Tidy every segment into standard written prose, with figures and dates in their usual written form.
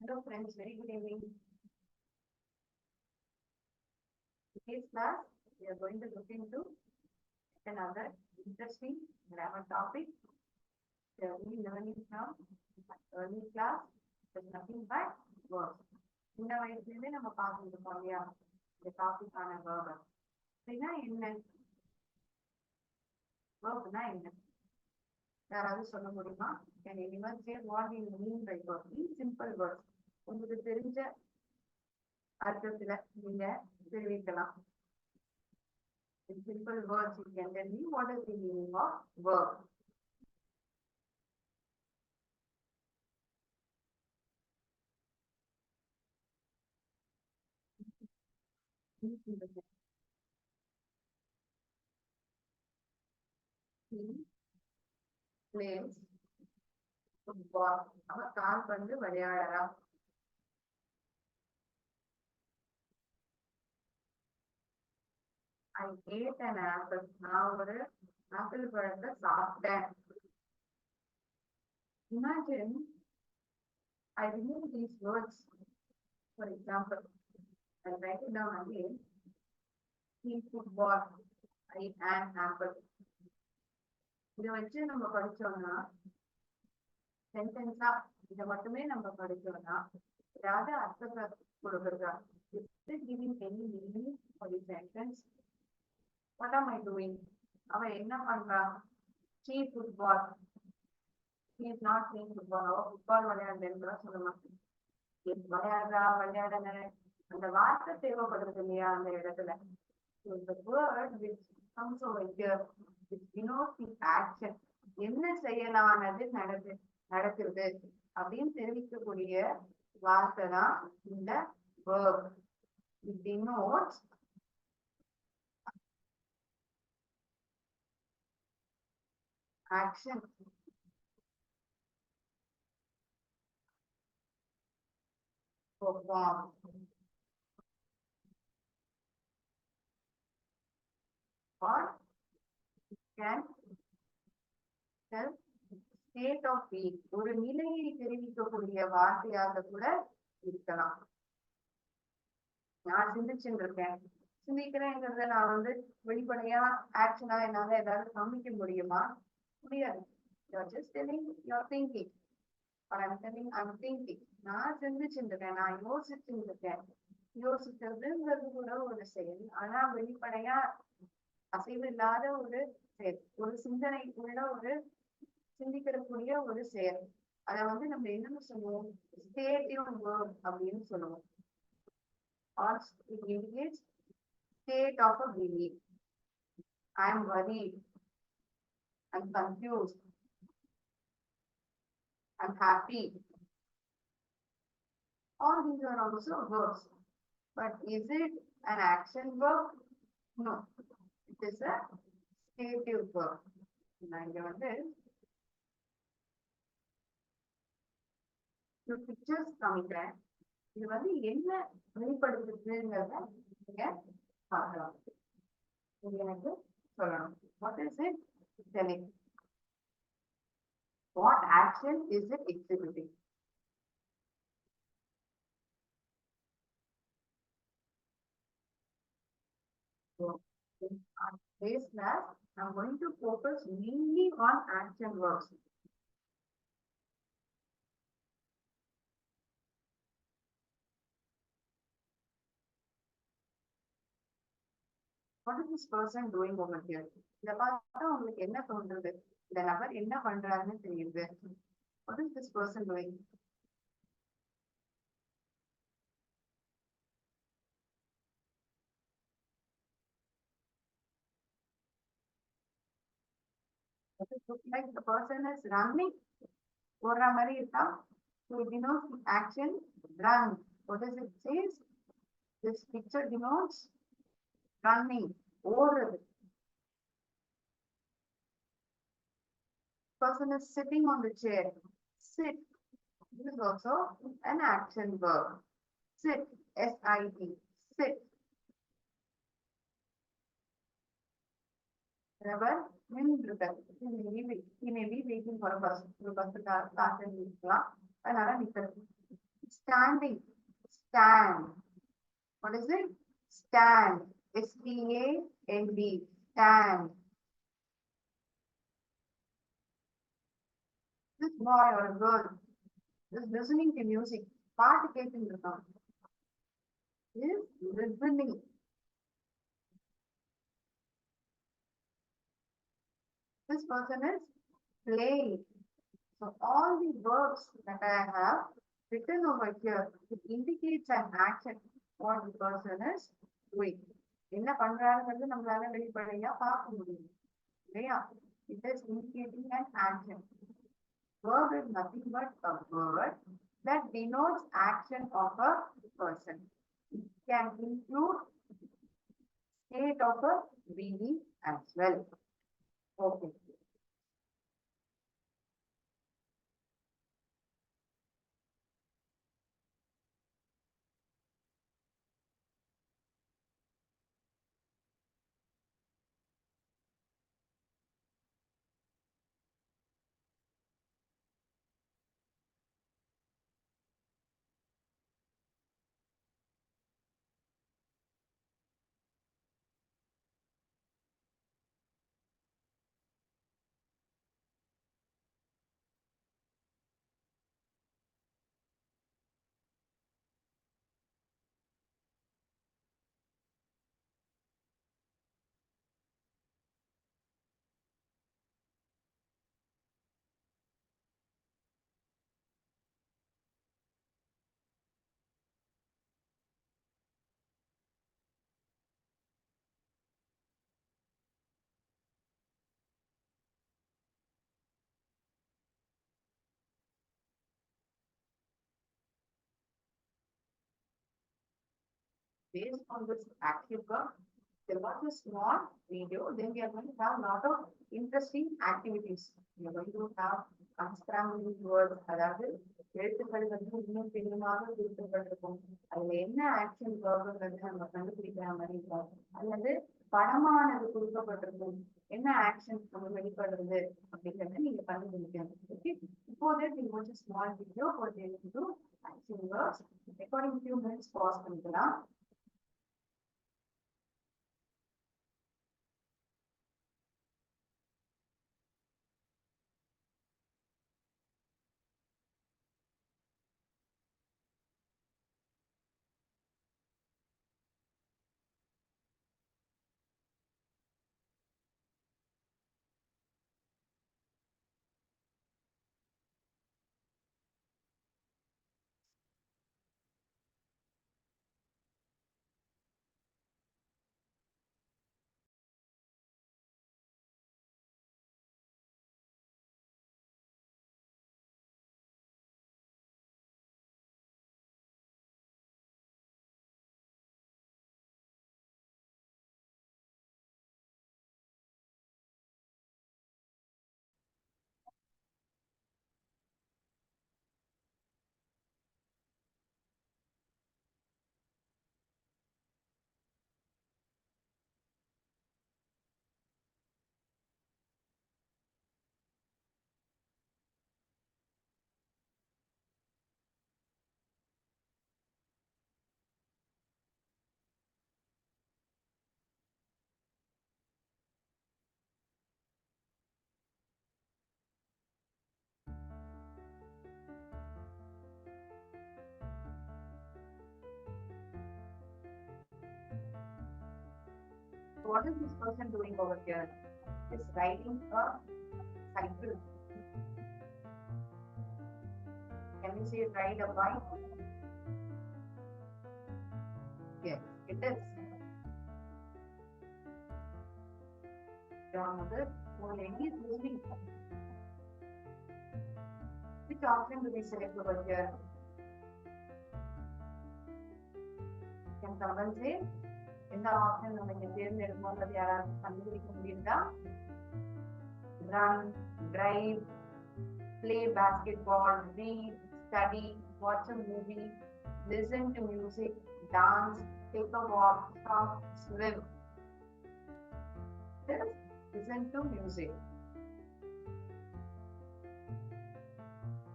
Hello friends, very good evening. In this class, we are going to look into another interesting grammar topic. We are learning from early class. There's nothing but verbs. இந்த வயசுலேருந்தே நம்ம பார்த்துட்டு இருக்கோம் இல்லையா இந்த டாபிக்கான வேர்பை அப்படின்னா என்ன வேர்ப்னா என்ன யாராவது சொல்ல முடியுமா? Can anyone say what we mean by verb in simple words? உங்களுக்கு தெரிஞ்ச அர்த்தத்துல நீங்க தெரிவிக்கலாம். In simple words, you can tell me what is the meaning of verb. He plays football. அவன் கால்பந்து விளையாடுறான். I ate an apple. நான் ஒரு apple பழத்தை சாப்பிட்டேன். Imagine I remove these words. For example, I write it down again. He football. I an apple. இதை வச்சு நம்ம படிச்சோம்னா சென்டென்ஸா இதை மட்டுமே நம்ம படிச்சோம்னா ஏதாவது அர்த்தத்தை கொடுக்குறதா? Is it giving any meaning for the sentence? What am I doing? அவன் என்ன பண்றான்? She football. He is not playing football. அவ ஃபுட்பால் விளையாடுறேன்னு சொல்லலாம். விளையாடுறா விளையாடுன அந்த வார்த்தை தேவைப்படுறது இல்லையா அந்த இடத்துல? So the word which comes over here which denotes the action, என்ன செயலானது நடக்குது அப்படின்னு தெரிவிக்கக்கூடிய வார்த்தை தான் இந்த verb. It denotes action. Perform. Or can tell state of being. ஒரு நிலையை தெரிவிக்கக்கூடிய வார்த்தையாக கூட இருக்கலாம். நான் சிந்திச்சுட்டு இருக்கேன். சிந்திக்கிறேங்கிறத நான் வெளிப்படையா ஆக்ஷனா என்னால ஏதாவது காமிக்க முடியுமா? முடியாது. You're just telling you're thinking. Or I'm telling I'm thinking. நான் சிந்திச்சுட்டு இருக்கேன். நான் யோசிச்சுட்டு இருக்கேன். யோசிக்கிறதுங்கிறது கூட ஒரு செயல். ஆனா வெளிப்படையா அசைவு இல்லாத ஒரு செயல். ஒரு சிந்தனை உள்ள ஒரு சிந்திக்கிறக்கூடிய ஒரு செயல். அதை நம்ம என்னன்னு சொல்லுவோம்? ஸ்டேட்டிவ் வேர்ப் அப்படின்னு சொல்லுவோம். Or it indicates state of a belief. I am worried. I'm confused. I'm happy. All these are also verbs. But is it an action verb? No. It is a stative verb. நான் இங்க pictures காமிக்கிறேன். இது என்ன வெளிப்படுத்துறதுங்கிறத நீங்க பார்க்கலாம். நீங்க எனக்கு சொல்லணும். What is it telling? What action is it exhibiting? So in today's class, I'm going to focus mainly on action verbs. What is this person doing over here? இத பார்த்தா உங்களுக்கு என்ன தோன்றது? இந்த நபர் என்ன பண்றாருன்னு தெரியுது. What is this person doing? Does it look like the person is running? ஓடுற மாதிரி இருக்கா? So it denotes the action run. What does it say? This picture denotes running. ஓடுறது. Person is sitting on the chair. Sit. This is also an action verb. Sit. S-I-T. Sit. Never நின்றுட்டார். He may be waiting for a bus. ஒரு பஸ்ஸுக்காக காத்து நிற்கலாம். அதனால நிற்கிறது. Standing. Stand. What is it? Stand. S-T-A-N-D. Stand. This boy or a girl is listening to music. பாட்டு கேட்டுட்டு இருக்கான். Is listening. This person is playing. So all the verbs that I have written over here, it indicates an action what the person is doing. என்ன பண்றாருங்கிறது நம்மளால வெளிப்படையா பார்க்க முடியும் இல்லையா? It is indicating an action. Verb is nothing but a word that denotes action of a person. It can include state of a being as well. Okay. Based on this active verb, there was a small video. Then we are going to have a lot of interesting activities. We are going to have unscrambling words, அதாவது எழுத்துக்கள் வந்து இன்னும் பெரியமாக குறிப்பிட்டிருக்கும். அதுல என்ன action வேர்புங்கிறது நம்ம கண்டுபிடிக்கிற மாதிரி இருக்கும். அல்லது படமானது கொடுக்கப்பட்டிருக்கும். என்ன ஆக்ஷன் நம்ம வெளிப்படுறது அப்படிங்கறத நீங்க கண்டுபிடிக்கணும். Okay. Before that, we watch a small video for them to do action verbs. Recording few minutes pause பண்ணிக்கலாம். What is this person doing over here? Is riding a cycle. Can you say ride a bike? Yes, it is. Your mother already is listening. Which option do we select over here? Can someone say? இந்த option நம்ம இங்க தேர்ந்தெடுக்கணும் அல்லது யாராவது கண்டுபிடிக்க முடியுதா? Run, drive, play basketball, read, study, watch a movie, listen to music, dance, take a walk, talk, swim. Listen to music.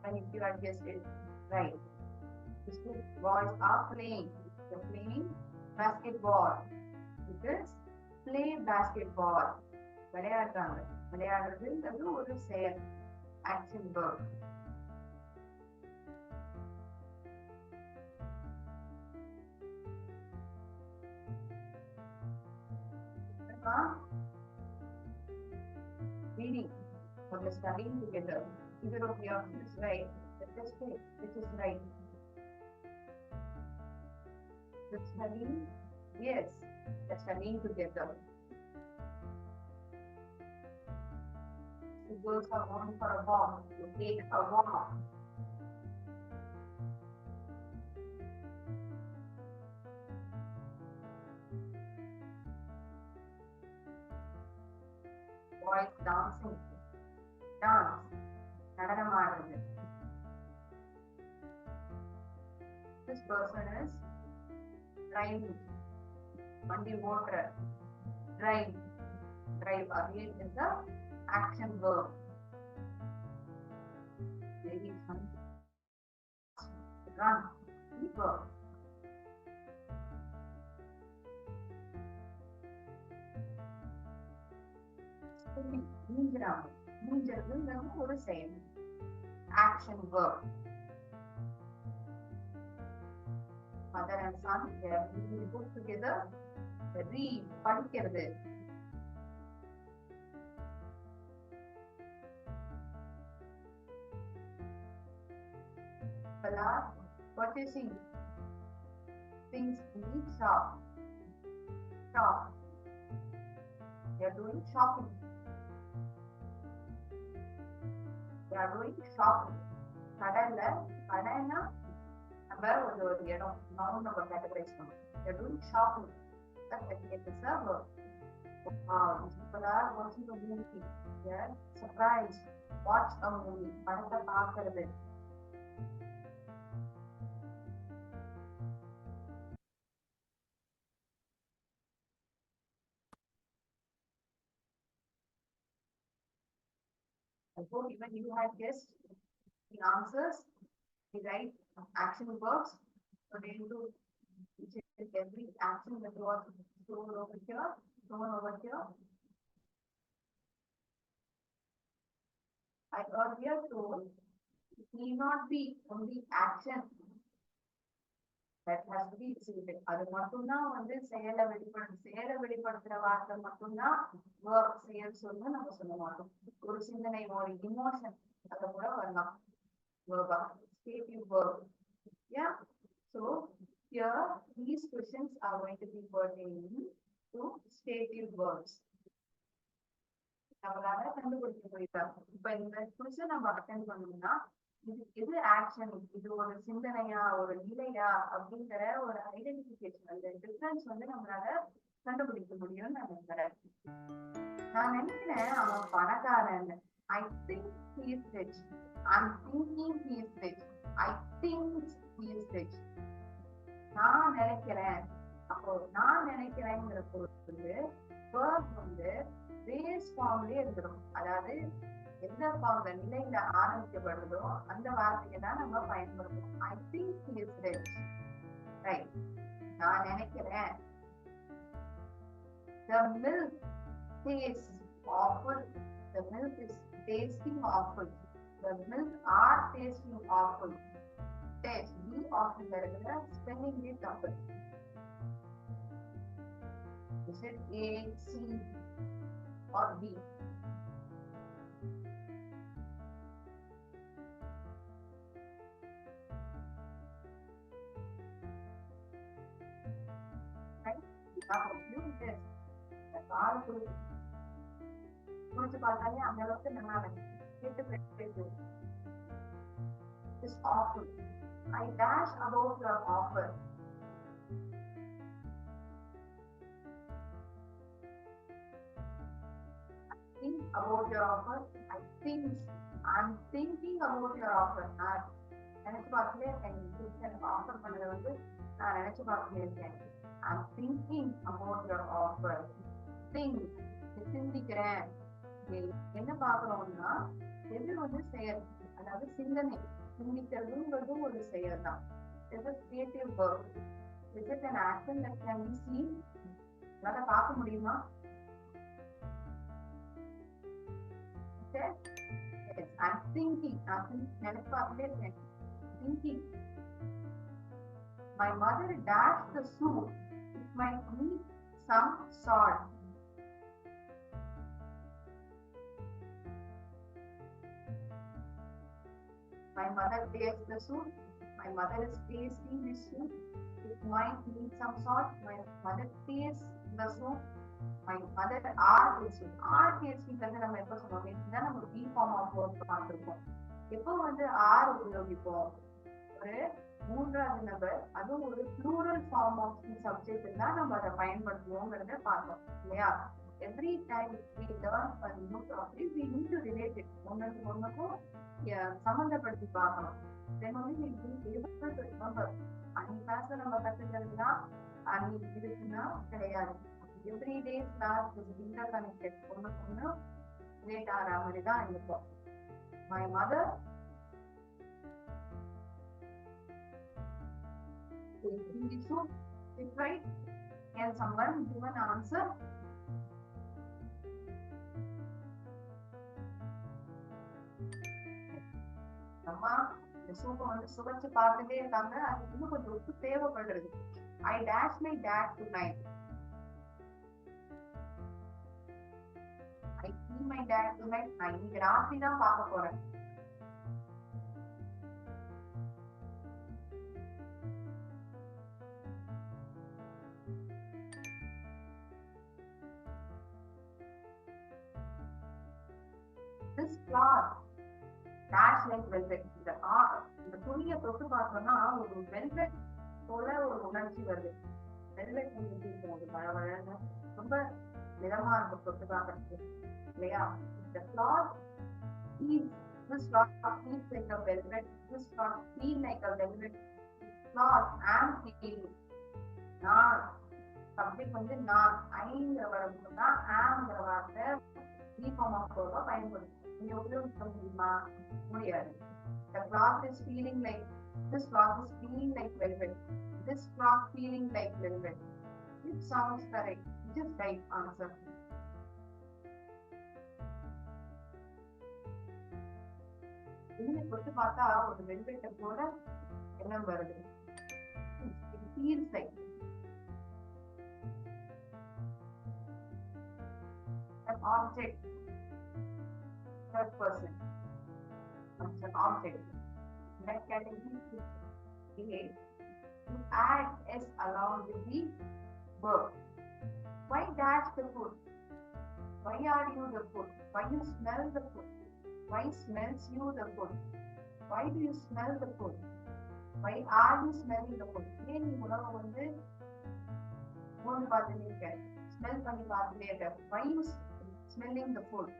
And if you are guessed it right. Boys are playing. They're playing basketball. It is play basketball. விளையாடுறாங்க. விளையாடுறதுன்றது ஒரு செயல். Action verb. Reading. Or the studying together. Either of you is right. Let us say which is right. The studying, yes, the studying together. The girls are going for a walk. To take a walk. Boys dancing. Dance. நடனமாடுறது. This person is driving. வண்டி ஓட்டுற. Drive. Drive again is the action verb. Very fun. Run. Verb. நீங்கிறாங்க. நீங்கிறதுங்கிறது ஒரு செயல். Action verb. Mother and son, they are reading the book together. Read, படிக்கிறது. People are purchasing things in the shop. Shop. They are doing shopping. They are doing shopping. கடையில கடைன்னா நம்ம ஒரு இடம் noun நம்ம categorise பண்ணணும். They are doing shopping. That is a verb. People are watching a movie. They are surprised. Watch a movie. படத்தை பார்க்கிறது. I hope even you had guessed the answers. The right action verbs pertain to each and every action that was shown over here. I earlier told it need not be only action that has to be executed. அது மட்டும்தான் வந்து செயலை வெளிப்படுத்துற வார்த்தை மட்டும்தான் verb செயல் சொல்லு நம்ம சொல்ல மாட்டோம். ஒரு சிந்தனை ஒரு இமோஷன் அத கூட வரலாம். verb stative verb. Yeah. So here these questions are going to be pertaining to stative verbs. நம்மளால கண்டுபிடிக்க முடியுதா? இப்ப இந்த கொஸ்டின் நம்ம அட்டெண்ட் பண்ணணும்னா இது ஆக்ஷன், இது ஒரு சிந்தனையா ஒரு நிலையா அப்படிங்கிற ஒரு ஐடென்டிபிகேஷன், அந்த டிஃபரன்ஸ் வந்து நம்மளால கண்டுபிடிக்க முடியும்னு நான் நினைக்கிறேன். நான் நினைக்கிறேன் அவன் பணக்காரன். I think he is rich. I'm thinking he is rich. I think he is rich. நான் நினைக்கிறேன். அப்போ நான் நினைக்கிறேங்கிற பொருள் verb வந்து பேஸ் ஃபார்ம்லயே இருக்கணும். அதாவது எந்த ஃபார்ம்ல நிலையில ஆரம்பிக்கப்படுதோ அந்த வார்த்தையை தான் நம்ம பயன்படுத்தணும். I think he is rich. Right. நான் நினைக்கிறேன். The milk tastes awful. The milk is tasting awful. The milk are tasting awful. Taste. B option இருக்கிற spelling is தப்பு. Is it A, C or B? Right? Now you this. The car குறிச்சு பார்த்தாலே அந்த அளவுக்கு நல்லா இருக்கு. It's awful. I dash about your offer. I think about your offer. I'm thinking about your offer. நான் நினைச்சு பார்க்கவே எனக்கு ஆஃபர் பண்ணதை வந்து நான் நினைச்சு பார்க்கவே இருக்கேன். I'm thinking about your offer. Think. சிந்திக்கிறேன். என்ன பாக்குறோம்னா எது வந்து செயல், அதாவது சிந்தனை. சிந்திக்கிறதுங்கிறது ஒரு செயல் தான். is a creative work. Is it an action that can be seen? உங்களால பார்க்க முடியுமா? Yes, I'm thinking. நினைப்பு அப்படியே இருக்கேன். Thinking. My mother dashed the soup. It might need some salt. My mother tastes the soup. My mother is tasting the soup. It might need some salt. My mother tastes the soup. My mother are tasting. Are tasting நம்ம எப்ப சொல்லுவோம்? இதுதான் நம்ம B form of verb பார்த்திருக்கோம். எப்போ வந்து are உபயோகிப்போம்? ஒரு மூன்றாவது நபர் அதுவும் ஒரு plural form of the subject தான் நம்ம அதை பயன்படுத்துவோங்கிறத பார்த்தோம் இல்லையா? Every time we learn a new topic, we need to relate it. ஒன்னுக்கும் சம்பந்தப்படுத்தி பார்க்கணும். Then only we will be able to remember. அன்னைக்கு கிளாஸ்ல நம்ம கத்துக்கிறதுனா அன்னைக்கு இருக்குன்னா கிடையாது. Everyday class is interconnected. ஒன்னு ரிலேட் ஆகிற மாதிரி தான் இருக்கும். My mother taking the soup. Is right? Can someone give an answer? அம்மா இந்த சூப்பை வந்து சுவைச்சு பார்த்துட்டே இருக்காங்க. அது இன்னும் கொஞ்சம் உப்பு தேவைப்படுறது. I dash my dad tonight. I see my dad tonight. நான் இன்னைக்கு ராத்திரி தான் பார்க்க போறேன். This cloth dash like velvet. இந்த துணியை தொட்டு பார்த்தோம்னா ஒரு வெல்வெட் போல ஒரு உணர்ச்சி வருது. வெல்வெட் வந்து எப்படி இருக்கும்? அது வழவழன்னு ரொம்ப நிறமா இருக்கும் தொட்டு பார்க்கறதுக்கு இல்லையா? The cloth feels, this cloth feels like a velvet. This cloth feel like a velvet. Cloth am feeling. நான் சப்ஜெக்ட் வந்து நான் ஐங்கிற வரப்பு தான் ஆம்ங்கிற வார்த்தை form of verb பயன்படுத்தும். நீங்க உபயோகிக்க முடியுமா? முடியாது. The cloth is feeling like, this cloth is feeling like velvet. This cloth feeling like velvet. It sounds correct. Just right answer. இங்க தொட்டு பார்த்தா ஒரு வெல்வெட்டை போல எண்ணம் வருது. It feels like an object. Third person. It's an object. That category is behave. To add s along with the verb. Why dash the food? Why are you the food? Why you smell the food? Why smells you the food? Why do you smell the food? Why are you smelling the food? ஏன் நீ உணவு வந்து மூணு பார்த்துட்டே இருக்க, smell பண்ணி பார்த்துட்டே இருக்க? Why you smelling the food?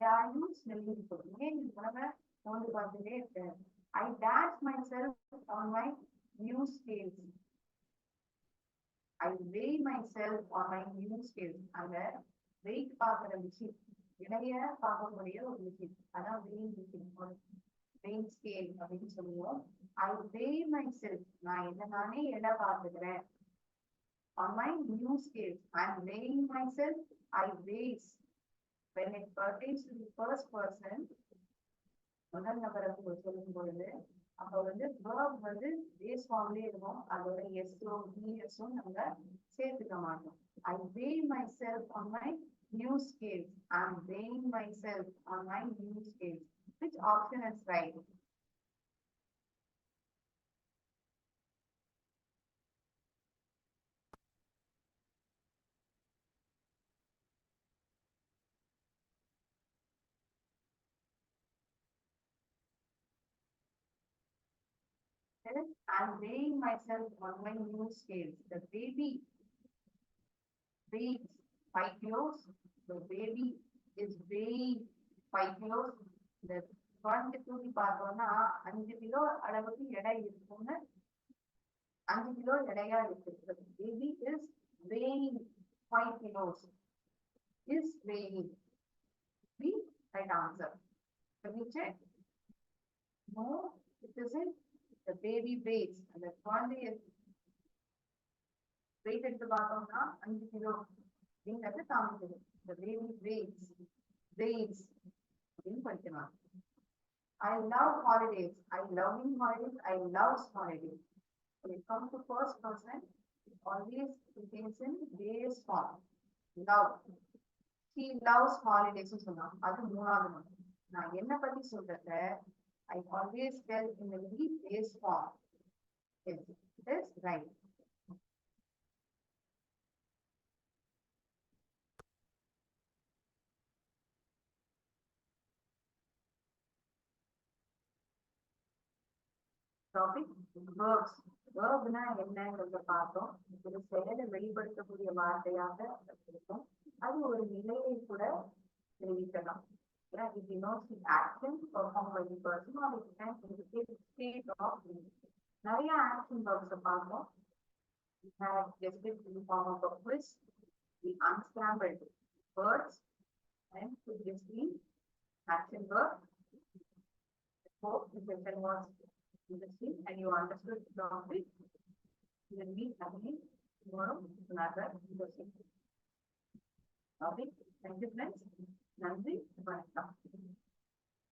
Why are you smelling the food? ஏன் நீ உணவை மூணு பார்த்துட்டே இருக்க? I dash myself on my new scales. I weigh myself on my new scales. அந்த வெயிட் பார்க்கிற மிஷின், இடைய பார்க்கக்கூடிய ஒரு மிஷின், அதான் வெயிங் மிஷின், வெயிங் ஸ்கேல் அப்படின்னு சொல்லுவோம். I weigh myself. நான் என்ன நானே எடை பார்த்துக்கிறேன். On my new scales. I'm weighing myself. I weighs. When it pertains to the first person, முதல் நபருக்கு சொல்லும் பொழுது அப்ப வந்து verb வந்து பேஸ் ஃபார்ம்லயே இருக்கும். அதோட எஸ்ஸும் பிஎஸும் நம்ம சேர்த்துக்க மாட்டோம். I weigh myself on my new scales. I'm weighing myself on my new scales. Which option is right? I'm weighing myself on my new scales. The baby weighs 5 kilos. The baby is weighing 5 kilos. The குழந்தை தூக்கி பார்த்தோம்னா 5 kilo அளவுக்கு எடை இருக்கும்னு 5 kilo எடையா இருக்கு. The baby is weighing 5 kilos. Is weighing. The right answer. Can we check? No, it isn't. The baby weighs. And the குழந்தை weight எடுத்து பார்த்தோம்னா 5 கிலோ அப்படிங்கிறது காமிக்குது. The baby weighs. Weighs அப்படின்னு படிக்கலாம். I love holidays. I loving holidays. I loves holidays. When it comes to first person, it always begins in base form. Love. He loves holidays. அது மூணாவது ஒன்று. நான் என்ன பத்தி சொல்றத I always tell in the base form. Yes, it is right. Topic verbs. Verbனா என்னங்கிறத பார்த்தோம். ஒரு செயலை வெளிப்படுத்தக்கூடிய வார்த்தையாக இருக்கும். அது ஒரு நிலையை கூட தெரிவிக்கலாம். It denotes the action performed by the person or it can indicate the state of being. நிறைய action verbs பார்த்தோம். We have described in the form of a quiz, the unscrambled words, and previously action verb. Hope the session was interesting and you understood the topic. We will meet again tomorrow with another interesting topic. Thank you, friends. Nandri, vanakkam.